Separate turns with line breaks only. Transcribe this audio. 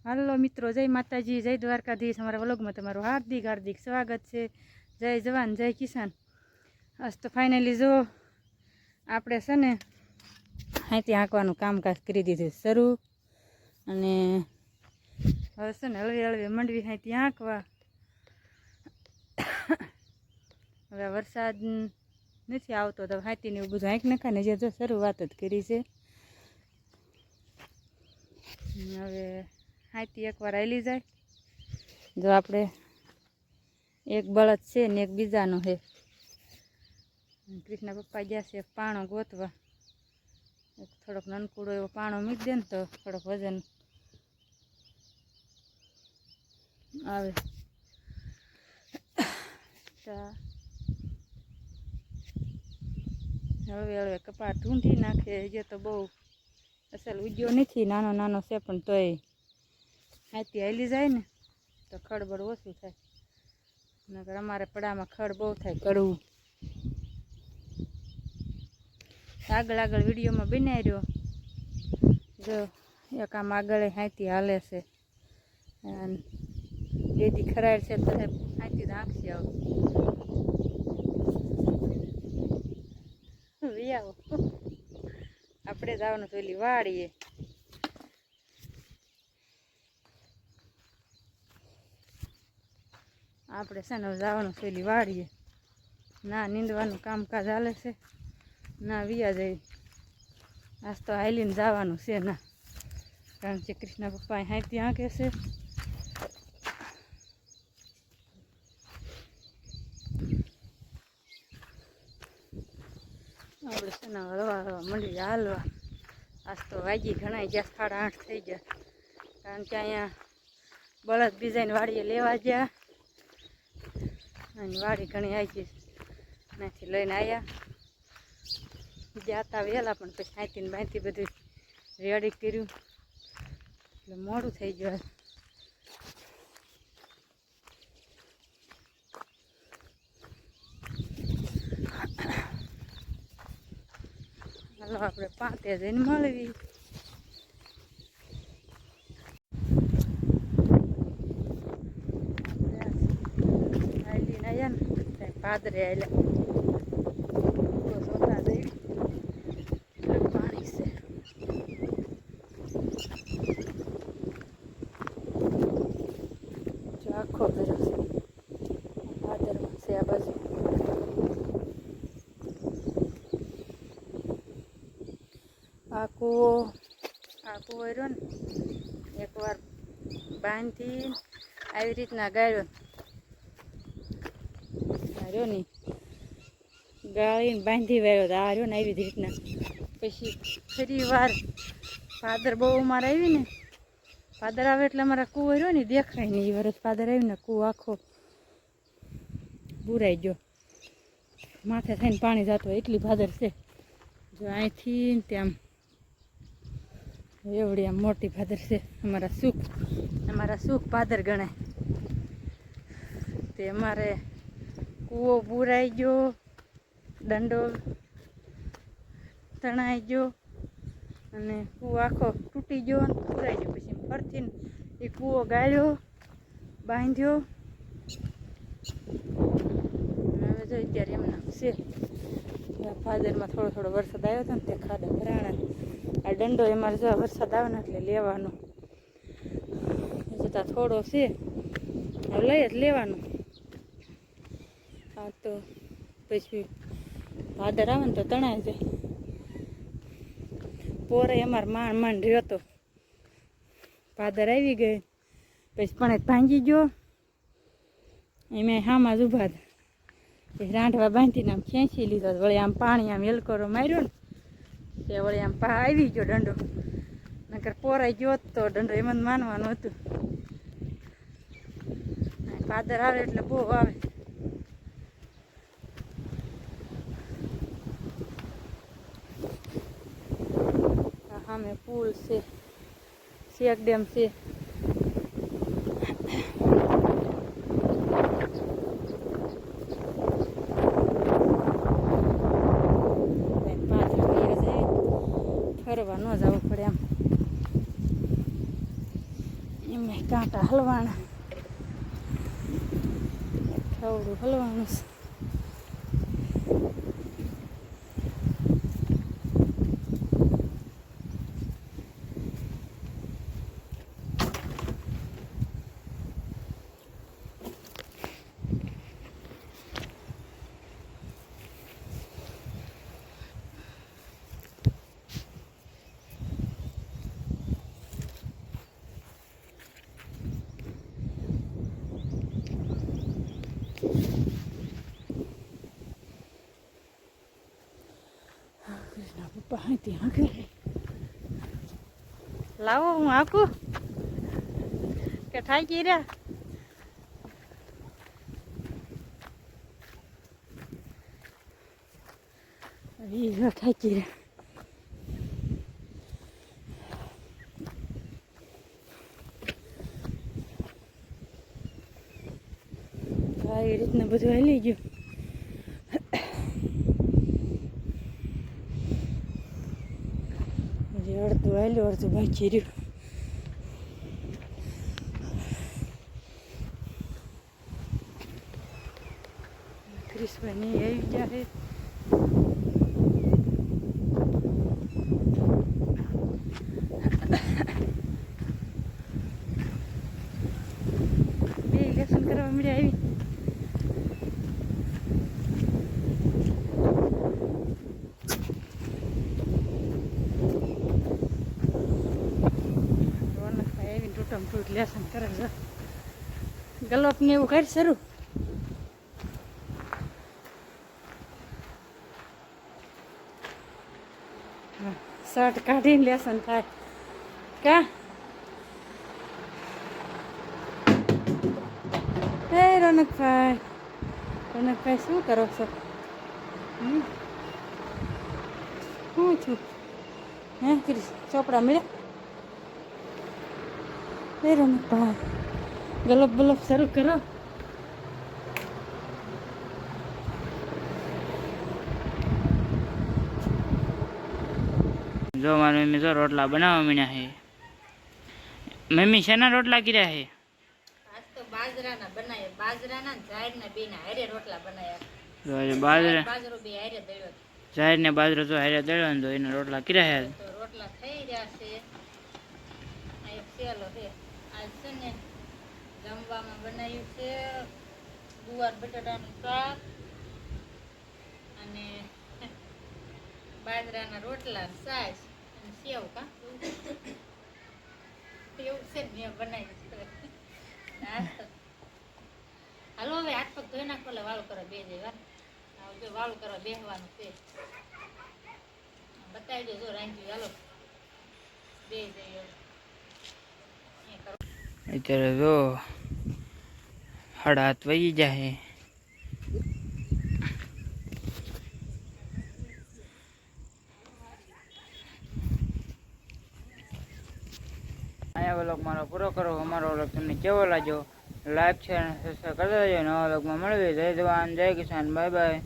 હાલો મિત્રો, જય માતાજી, જય દ્વારકાધીશ। અમારા વ્લોગમાં તમારું હાર્દિક હાર્દિક સ્વાગત છે। જય જવાન જય કિસાન। આજ તો ફાઇનલી જો આપણે છે ને અહીંથી હાંકવાનું કામકાજ કરી દીધું શરૂ, અને હવે છે ને હળવે હળવે મંડવી અહીંથી હાંકવા। હવે વરસાદ નથી આવતો તો હાથીને એવું બધું હાંક નાખા ને, જે જો શરૂઆત જ કરી છે। હવે હાથી એકવાર હાલી જાય, જો આપણે એક બળદ છે ને એક બીજાનો છે। કૃષ્ણ પપ્પા ગયા છે પાણો ગોતવા, થોડોક નનકુડો એવો પાણો મૂકી દે ને તો થોડોક વજન આવે। હળવે હળવે કપાસ ઢૂંઢી નાખે, જે તો બહુ અસલ ઉગ્યો નથી, નાનો નાનો છે પણ તોય હાથી હાલી જાય ને તો ખડબડ ઓછું થાય, નકર અમારે પડામાં ખડ બહુ થાય કડવું। આગળ આગળ વિડીયોમાં બનાવી રહ્યો, જો એક આમ આગળ હાથી હાલે છે, બેદી ખરાડ છે તો હાથી તો આંખી આવો આવો આપણે જવાનું તો એલી વાડીએ। આપણે છે ને જવાનું છે એલી વાડીએ, ના નીંદવાનું કામકાજ હાલે છે, ના વિયા જાય। આજ તો હાલીને જવાનું છે ના, કારણ કે કૃષ્ણ પપ્પા હાથી હાંકે છે। આપણે છે ને હળવા હળવા મંડી હાલવા। આજ તો વાગી ઘણા ગયા, 8:30 થઈ ગયા, કારણ કે અહીંયા બળદ બીજાની વાડીએ લેવા ગયા, અને વાડી ઘણી આવી ત્યાંથી લઈને આવ્યા। ગયા હતા વહેલા, પણ પછી હાથીને બાંધી બધું રેડી કર્યું એટલે મોડું થઈ ગયું। હાલો આપણે પાંતે જઈને મળવી। હાલીને આવ્યા ને પાદરે આવ્યા, જોતા જઈ પાણી છે, જો આખો ભર્યો છે, પાદરમાં છે આ બાજુ। આ કૂવો રહ્યો ને, એકવાર બાંધી આવી રીતના ગાળ્યો રહ્યો ને, ગાળીને બાંધી વાળ્યો તો આ રહ્યો ને આવી રીતના। પછી ફરી વાર ભાદર બહુ અમારે આવી ને, ભાદર આવે એટલે અમારા કૂવો રહ્યો ને દેખાય નહીં, એ વરસ ભાદર આવીને કૂવો આખો બુરાઈ ગયો, માથે થઈને પાણી જતું હોય એટલી ભાદર છે। જો અહીંથી ત્યાં એવડી આમ મોટી ભાદર છે, અમારા સુખ ભાદર ગણાય। તે અમારે કૂવો બુરાઈ ગયો, દંડો તણાઈ ગયો, અને કૂવો આખો તૂટી ગયો અને બુરાઈ ગયો। પછી ફરથી એ કૂવો ગાળ્યો, બાંધ્યો, હવે જો અત્યારે એમના છે। ભાદરમાં થોડો થોડો વરસાદ આવ્યો હતો ને તે ખાડા ભરાણા, આ દંડો અમારે જો વરસાદ આવે ને એટલે લેવાનો, જતાં થોડો છે હવે લઈ જ લેવાનો। આ તો પછી ભાદર આવે ને તો તણાઈ જાય, પોરે અમારે માંડ રહ્યો હતો, ભાદર આવી ગઈ પછી પણ એક ભાંગી ગયો, એમાં હામાં જ ઊભા હતા, પછી રાંધવા બાંધીને આમ ખેંચી લીધો, વળી આમ પાણી આમ એલકોરો માર્યો ને તે વળી આમ આવી ગયો દંડો, નકર પોરાઈ ગયો તો દંડો એમ જ માનવાનું હતું। ભાદર આવે એટલે બહુ આવે, સામે પુલ છે, શેક ડેમ છે। ફરવા ન જવું પડે આમ, એમાં કાંટા હલવાના, થોડું હલવાનું છે. પપ્પા ત્યાં ઘરે લાવો હું આખું કે થાકી રહ્યા. થાકી રહ્યા. આવી રીતના બધું હાલી ગયું. અડધું હાલ્યું, અડધું બાકી રહ્યું. ક્રિસભાઈ નહીં આવી ગયા છે. બે લેસન કરવા મળ્યા આવી. લેસન કરે છે. ગલોપ ને એવું કરી શરૂ. શર્ટ કાઢીને લેસન થાય કા. હે રોનકભાઈ શું કરો છો? હું છું હે ક્રિસ ચોપડા મળ્યા. હે રોનકભાઈ ગલોપ બલોપ શરૂ કરો.
જો મારી મમ્મી તો રોટલા બનાવવા મીણ્યા છે. મમ્મી શેના રોટલા કર્યા છે?
આજ તો બાજરાના બનાવ્યા. બાજરાના ને જાહેરના બેના હારે રોટલા બનાવ્યા.
બાજરો
બે હારે દળ્યો.
જાહેર ને બાજરો તો હારે દળ્યો ને તો એના રોટલા કર્યા છે.
તો રોટલા થઈ રહ્યા છે. આ એક સેલો છે. આજ છે ને જમવામાં બનાવ્યું છે ગુવાર બટાટાનું શાક અને બાજરાના રોટલા, છાશ અને સેવ. કા એવું છે ને મેં બનાવ્યું છે. હાલો હવે હાથ પગ ધોઈ નાખો. વાળું કરવા બે જાય. જો વાળું કરવા બેસવાનું છે. બતાવી દો જો રાંધ્યું. હાલો બે જઈએ.
અત્યારે જો 7:30 વાગી જાય. અહીંયા વ્લોગ મારો પૂરો કરો. અમારો વ્લોગ તમને કેવો લાગ્યો લાઈક છે અને સબસ્ક્રાઈબ કરી દેજો. નવા વ્લોગમાં મળીએ. જય જવાન જય કિસાન. Bye bye.